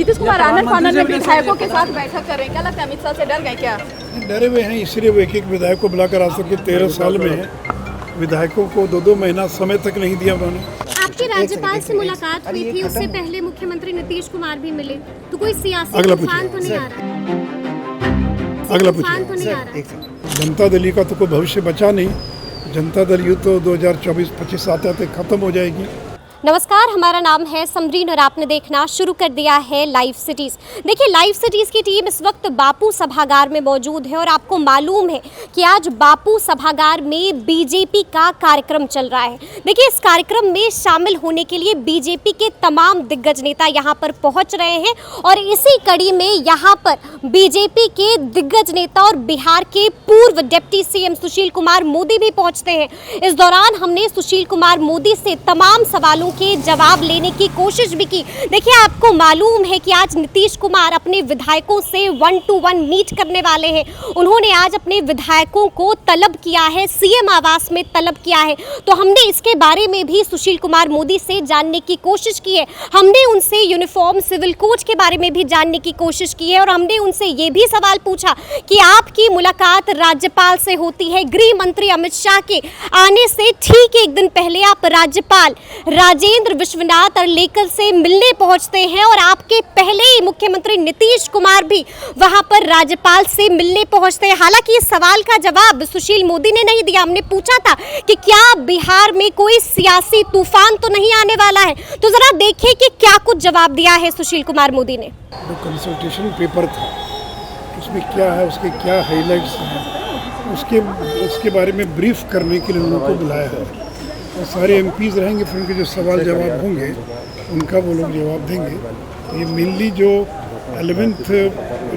नीतीश कुमार आनंद फानन में विधायकों के साथ बैठक कर रहे हैं, क्या लगता है अमित शाह से डर गए क्या? डरे हुए हैं, इसलिए वो एक एक विधायक को बुलाकर आज तक के 13 साल में विधायकों को 2-2 महीना समय तक नहीं दिया उन्होंने। आपके राज्यपाल से मुलाकात हुई थी, उससे पहले मुख्यमंत्री नीतीश कुमार भी मिले, तो कोई सियासी तूफान तो नहीं आ रहा? अगला तूफान तो नहीं आ रहा? जनता दल का तो कोई भविष्य बचा नहीं। जनता दल यू तो 2024-25 आते आते खत्म हो जाएगी। नमस्कार, हमारा नाम है समरीन और आपने देखना शुरू कर दिया है लाइव सिटीज़। देखिए, लाइव सिटीज़ की टीम इस वक्त बापू सभागार में मौजूद है और आपको मालूम है कि आज बापू सभागार में बीजेपी का कार्यक्रम चल रहा है। देखिए, इस कार्यक्रम में शामिल होने के लिए बीजेपी के तमाम दिग्गज नेता यहां पर पहुंच रहे हैं और इसी कड़ी में यहां पर बीजेपी के दिग्गज नेता और बिहार के पूर्व डिप्टी सीएम सुशील कुमार मोदी भी पहुंचते हैं। इस दौरान हमने सुशील कुमार मोदी से तमाम सवालों के जवाब लेने की कोशिश भी की। देखिए, आपको मालूम है कि आज नीतीश कुमार अपने विधायकों से 1-to-1 मीट करने वाले हैं। उन्होंने आज अपने विधायकों को तलब किया है, सीएम आवास में तलब किया है। तो हमने इसके बारे में भी सुशील कुमार मोदी से जानने की कोशिश की है। हमने उनसे यूनिफॉर्म सिविल कोड के बारे में भी जानने की कोशिश की है और हमने उनसे ये भी सवाल पूछा कि आपकी मुलाकात राज्यपाल से होती है, गृह मंत्री अमित शाह के आने से ठीक एक दिन पहले आप राज्यपाल राजेंद्र विश्वनाथ अरलेकर से मिलने पहुंचते हैं और आपके पहले ही मुख्यमंत्री नीतीश कुमार भी वहां पर राज्यपाल से मिलने पहुंचते हैं। हालांकि इस सवाल का जवाब सुशील मोदी ने नहीं दिया। हमने पूछा था कि क्या बिहार में कोई सियासी तूफान तो नहीं आने वाला है, तो जरा देखिए कि क्या कुछ जवाब दिया है सुशील कुमार मोदी ने। जो कंसल्टेशन पेपर था उसमें क्या है, उसके क्या हाईलाइट्स हैं, उसके बारे में ब्रीफ करने के लिए उनको बुलाया है। और सारे एमपीज रहेंगे, फिर उनके जो सवाल जवाब होंगे उनका वो लोग जवाब देंगे। तो ये मेनली जो 11th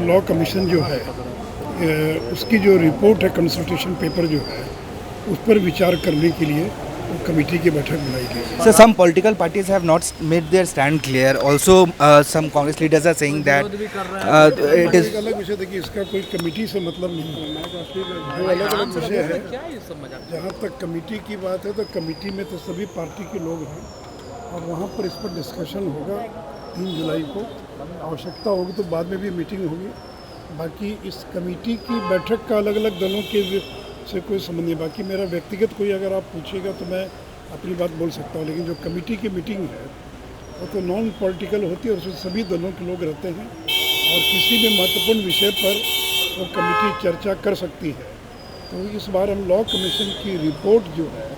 लॉ कमीशन जो है उसकी जो रिपोर्ट है, कंसल्टेशन पेपर जो है, उस पर विचार करने के लिए वो कमेटी की बैठक बुलाई गई। So some political parties have not made their stand clear. Also, some Congress leaders are saying that it is. अलग विषय देखिए, इसका कोई कमेटी से मतलब नहीं है, जो अलग अलग विषय है। जहाँ तक कमेटी की बात है तो कमेटी में तो सभी पार्टी के लोग हैं और वहाँ पर इस पर डिस्कशन होगा 3 जुलाई को। आवश्यकता होगी तो बाद में भी मीटिंग होगी। बाकी इस कमेटी की बैठक का अलग अलग दलों के से कोई संबंध नहीं। बाकी मेरा व्यक्तिगत कोई अगर आप पूछेगा तो मैं अपनी बात बोल सकता हूँ, लेकिन जो कमेटी की मीटिंग है वो तो नॉन पॉलिटिकल होती है और उसमें सभी दलों के लोग रहते हैं और किसी भी महत्वपूर्ण विषय पर वो कमेटी चर्चा कर सकती है। तो इस बार हम लॉ कमीशन की रिपोर्ट जो है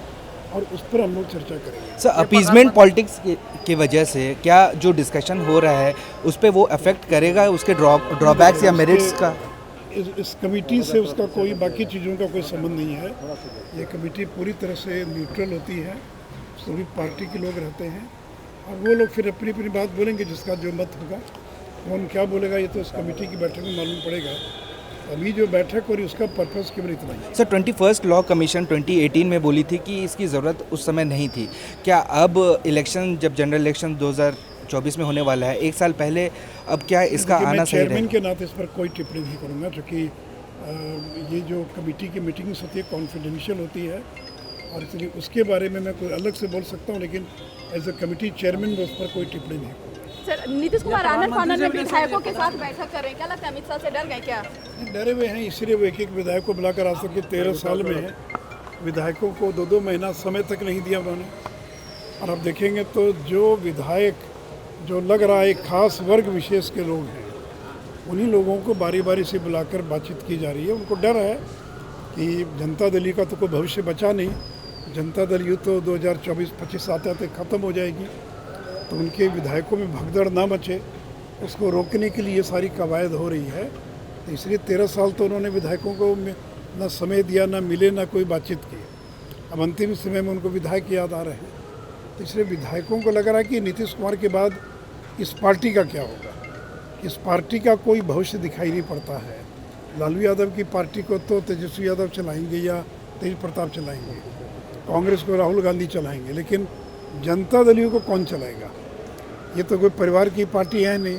और उस पर हम लोग चर्चा करेंगे। सर, अपीजमेंट पॉलिटिक्स की वजह से क्या जो डिस्कशन हो रहा है उस पर वो अफेक्ट करेगा, उसके ड्रॉबैक्स या मेरिट्स का? इस कमेटी से उसका कोई बाकी चीज़ों का कोई संबंध नहीं है। ये कमेटी पूरी तरह से न्यूट्रल होती है, सभी पार्टी के लोग रहते हैं और वो लोग फिर अपनी अपनी बात बोलेंगे। जिसका जो मत होगा कौन क्या बोलेगा ये तो इस कमेटी की बैठक में मालूम पड़ेगा। अभी जो बैठक हो रही उसका पर्पस केवल इतना ही। सर, 21st लॉ कमीशन 2018 में बोली थी कि इसकी ज़रूरत उस समय नहीं थी। क्या अब इलेक्शन, जब जनरल इलेक्शन 2024 में होने वाला है, 1 साल पहले, अब क्या इसका आना सही चेयरमैन के नाते इस पर कोई टिप्पणी नहीं करूँगा, क्योंकि ये जो कमेटी की मीटिंग्स होती है कॉन्फिडेंशियल होती है और इसलिए उसके बारे में मैं कोई अलग से बोल सकता हूँ, लेकिन एज अ कमेटी चेयरमैन उस पर कोई टिप्पणी नहीं करूँगा। सर, नीतीश कुमार आनंद फानन में विधायकों के साथ बैठक कर रहे हैं, क्या लगता है अमित शाह से डर गए क्या? डरे हुए हैं, इसलिए वो एक एक विधायक को बुलाकर आज तक के 13 साल में विधायकों को 2-2 महीना समय तक नहीं दिया उन्होंने। और अब देखेंगे तो जो विधायक जो लग रहा है एक खास वर्ग विशेष के लोग हैं, उन्हीं लोगों को बारी बारी से बुलाकर बातचीत की जा रही है। उनको डर है कि जनता दल का तो कोई भविष्य बचा नहीं। जनता दल यू तो 2024-25 आते आते खत्म हो जाएगी। तो उनके विधायकों में भगदड़ ना मचे, उसको रोकने के लिए ये सारी कवायद हो रही है। तो इसलिए 13 साल तो उन्होंने विधायकों को ना समय दिया, ना मिले, ना कोई बातचीत की। अब अंतिम समय में उनको विधायक याद आ रहे हैं। तो इसलिए विधायकों को लग रहा है कि नीतीश कुमार के बाद इस पार्टी का क्या होगा। इस पार्टी का कोई भविष्य दिखाई नहीं पड़ता है। लालू यादव की पार्टी को तो तेजस्वी यादव चलाएंगे या तेज प्रताप चलाएंगे, कांग्रेस को राहुल गांधी चलाएंगे, लेकिन जनता दल को कौन चलाएगा? ये तो कोई परिवार की पार्टी है नहीं।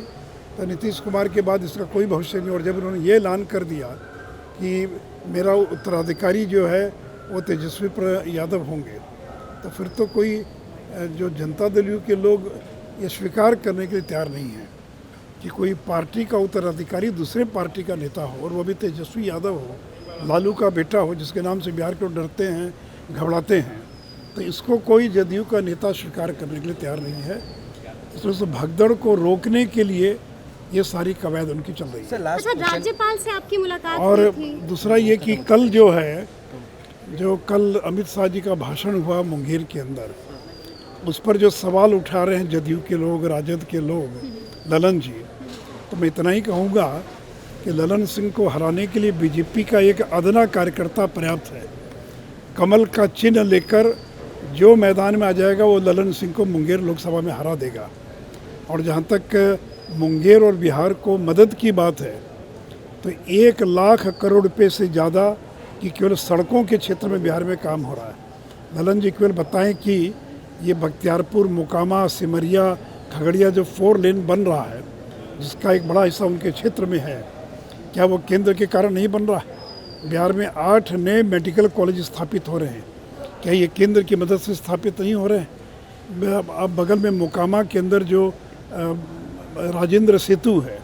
तो नीतीश कुमार के बाद इसका कोई भविष्य नहीं। और जब उन्होंने ये ऐलान कर दिया कि मेरा उत्तराधिकारी जो है वो तेजस्वी यादव होंगे, तो फिर तो कोई जो जनता दल के लोग ये स्वीकार करने के लिए तैयार नहीं है। कि कोई पार्टी का उत्तराधिकारी दूसरे पार्टी का नेता हो, और वो भी तेजस्वी यादव हो, लालू का बेटा हो, जिसके नाम से बिहार के लोग डरते हैं, घबराते हैं, तो इसको कोई जदयू का नेता स्वीकार करने के लिए तैयार नहीं है। इसलिए उस भगदड़ को रोकने के लिए ये सारी कवायद उनकी चल रही है। अच्छा, राज्यपाल से आपकी मुलाकात और हुई थी? दूसरा ये कि कल जो कल अमित शाह जी का भाषण हुआ मुंगेर के अंदर, उस पर जो सवाल उठा रहे हैं जदयू के लोग, राजद के लोग, ललन जी, तो मैं इतना ही कहूँगा कि ललन सिंह को हराने के लिए बीजेपी का एक अदना कार्यकर्ता पर्याप्त है। कमल का चिन्ह लेकर जो मैदान में आ जाएगा वो ललन सिंह को मुंगेर लोकसभा में हरा देगा। और जहाँ तक मुंगेर और बिहार को मदद की बात है, तो 1 लाख करोड़ रुपए से ज़्यादा कि केवल सड़कों के क्षेत्र में बिहार में काम हो रहा है। ललन जी केवल बताएं कि ये बख्तियारपुर, मोकामा, सिमरिया, खगड़िया जो 4 लेन बन रहा है, जिसका एक बड़ा हिस्सा उनके क्षेत्र में है, क्या वो केंद्र के कारण नहीं बन रहा है? बिहार में 8 नए मेडिकल कॉलेज स्थापित हो रहे हैं, क्या ये केंद्र की मदद से स्थापित नहीं हो रहे हैं? अब बगल में मोकामा के अंदर जो राजेंद्र सेतु है,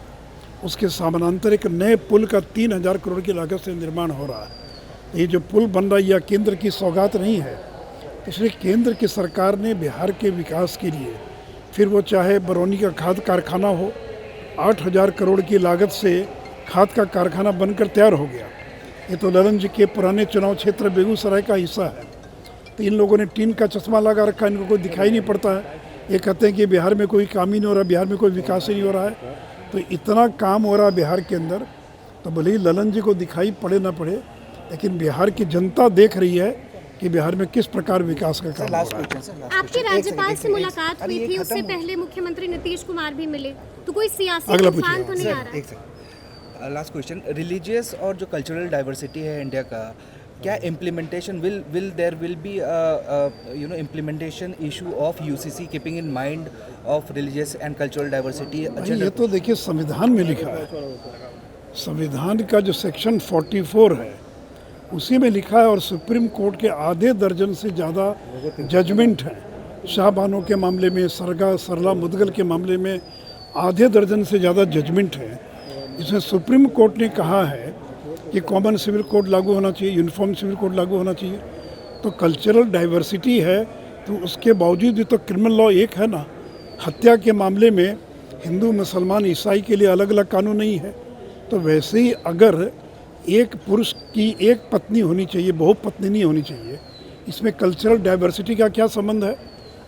उसके समानांतर एक नए पुल का 3000 करोड़ की लागत से निर्माण हो रहा है। ये जो पुल बन रहा है यह केंद्र की सौगात नहीं है। इसलिए केंद्र की सरकार ने बिहार के विकास के लिए, फिर वो चाहे बरौनी का खाद कारखाना हो, 8000 करोड़ की लागत से खाद का कारखाना बनकर तैयार हो गया। ये तो ललन जी के पुराने चुनाव क्षेत्र बेगूसराय का हिस्सा है। तो इन लोगों ने टीन का चश्मा लगा रखा है, इनको कोई दिखाई नहीं पड़ता है। ये कहते हैं कि बिहार में कोई काम ही नहीं हो रहा, बिहार में कोई विकास ही नहीं हो रहा है। तो इतना काम हो रहा है बिहार के अंदर, तो भले ही ललन जी को दिखाई पड़े ना पड़े, लेकिन बिहार की जनता देख रही है कि बिहार में किस प्रकार विकास का काम हो रहा है। आपकी राज्यपाल से मुलाकात हुई थी, उससे पहले मुख्यमंत्री नीतीश कुमार भी मिले, तो कोई सियासी अगला तूफान तो नहीं आ रहा? एक सेकंड, लास्ट क्वेश्चन, रिलीजियस और जो कल्चरल डाइवर्सिटी है इंडिया का, क्या implementation will there will be implementation issue of UCC keeping in mind of religious and cultural diversity? ये तो देखिए संविधान में लिखा है, संविधान का जो सेक्शन 44 है उसी में लिखा है, और सुप्रीम कोर्ट के आधे दर्जन से ज़्यादा जजमेंट हैं। शाहबानो के मामले में, सरला मुदगल के मामले में आधे दर्जन से ज़्यादा जजमेंट है। इसमें सुप्रीम कोर्ट ने कहा है कि कॉमन सिविल कोड लागू होना चाहिए, यूनिफॉर्म सिविल कोड लागू होना चाहिए। तो कल्चरल डाइवर्सिटी है, तो उसके बावजूद भी तो क्रिमिनल लॉ एक है ना। हत्या के मामले में हिंदू, मुसलमान, ईसाई के लिए अलग अलग कानून नहीं है। तो वैसे ही अगर एक पुरुष की एक पत्नी होनी चाहिए, बहुपत्नी नहीं होनी चाहिए, इसमें कल्चरल डाइवर्सिटी का क्या संबंध है?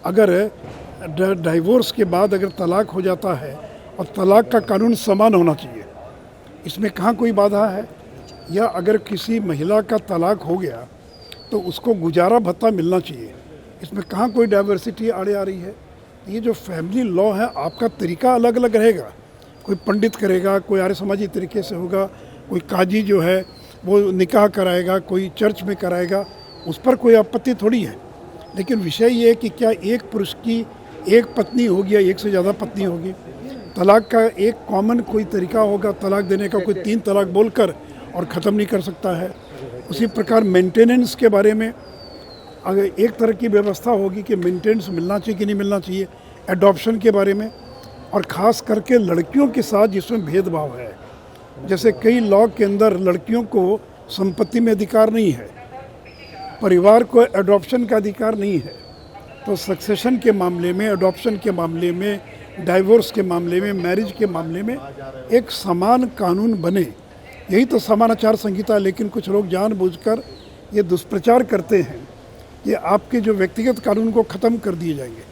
अगर डाइवोर्स के बाद अगर तलाक हो जाता है और तलाक का कानून समान होना चाहिए, इसमें कहाँ कोई बाधा है? या अगर किसी महिला का तलाक हो गया तो उसको गुजारा भत्ता मिलना चाहिए, इसमें कहाँ कोई डाइवर्सिटी आड़े आ रही है? ये जो फैमिली लॉ है, आपका तरीका अलग अलग रहेगा। कोई पंडित करेगा, कोई आर्य समाजी तरीके से होगा, कोई काजी जो है वो निकाह कराएगा, कोई चर्च में कराएगा, उस पर कोई आपत्ति थोड़ी है। लेकिन विषय ये है कि क्या एक पुरुष की एक पत्नी होगी या एक से ज़्यादा पत्नी होगी? तलाक का एक कॉमन कोई तरीका होगा तलाक देने का, कोई 3 तलाक बोलकर और ख़त्म नहीं कर सकता है। उसी प्रकार मेंटेनेंस के बारे में अगर एक तरह की व्यवस्था होगी कि मेंटेनेंस मिलना चाहिए कि नहीं मिलना चाहिए, एडॉप्शन के बारे में, और ख़ास करके लड़कियों के साथ जिसमें भेदभाव है, जैसे कई लॉ के अंदर लड़कियों को संपत्ति में अधिकार नहीं है, परिवार को एडॉप्शन का अधिकार नहीं है। तो सक्सेशन के मामले में, एडॉप्शन के मामले में, डाइवोर्स के मामले में, मैरिज के मामले में एक समान कानून बने, यही तो समान आचार संहिता है। लेकिन कुछ लोग जानबूझकर ये दुष्प्रचार करते हैं कि आपके जो व्यक्तिगत कानून को ख़त्म कर दिए जाएंगे।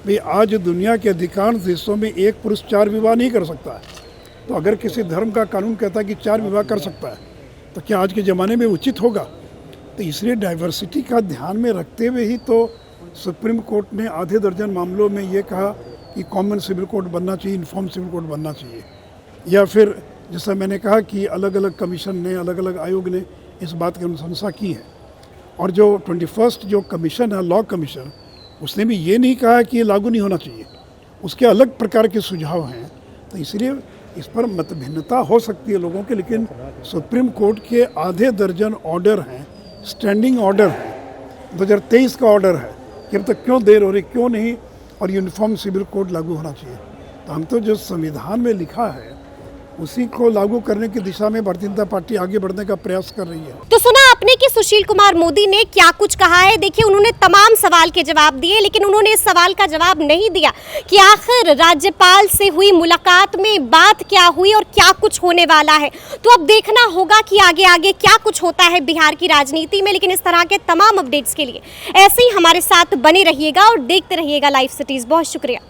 भाई आज दुनिया के अधिकांश देशों में एक पुरुष 4 विवाह नहीं कर सकता है। तो अगर किसी धर्म का कानून कहता है कि 4 विवाह कर सकता है, तो क्या आज के ज़माने में उचित होगा? तो इसलिए डाइवर्सिटी का ध्यान में रखते हुए ही तो सुप्रीम कोर्ट ने आधे दर्जन मामलों में ये कहा कि कॉमन सिविल कोड बनना चाहिए, यूनिफॉर्म सिविल कोड बनना चाहिए। या फिर जैसा मैंने कहा कि अलग अलग कमीशन ने, अलग अलग आयोग ने इस बात की अनुशंसा की है। और जो 21st जो कमीशन है, लॉ कमीशन, उसने भी ये नहीं कहा कि ये लागू नहीं होना चाहिए, उसके अलग प्रकार के सुझाव हैं। तो इसलिए इस पर मतभिन्नता हो सकती है लोगों के, लेकिन सुप्रीम कोर्ट के आधे दर्जन ऑर्डर हैं, स्टैंडिंग ऑर्डर है, 2023 का ऑर्डर है कि अब तक क्यों देर हो रही, क्यों नहीं, और यूनिफॉर्म सिविल कोड लागू होना चाहिए। तो हम तो जो संविधान में लिखा है उसी को लागू करने की दिशा में भारतीय जनता पार्टी आगे बढ़ने का प्रयास कर रही है। तो सुना आपने कि सुशील कुमार मोदी ने क्या कुछ कहा है। देखिए, उन्होंने तमाम सवाल के जवाब दिए, लेकिन उन्होंने इस सवाल का जवाब नहीं दिया कि आखिर राज्यपाल से हुई मुलाकात में बात क्या हुई और क्या कुछ होने वाला है। तो अब देखना होगा कि आगे आगे क्या कुछ होता है बिहार की राजनीति में। लेकिन इस तरह के तमाम अपडेट्स के लिए ऐसे ही हमारे साथ बने रहिएगा और देखते रहिएगा लाइव सिटीज। बहुत शुक्रिया।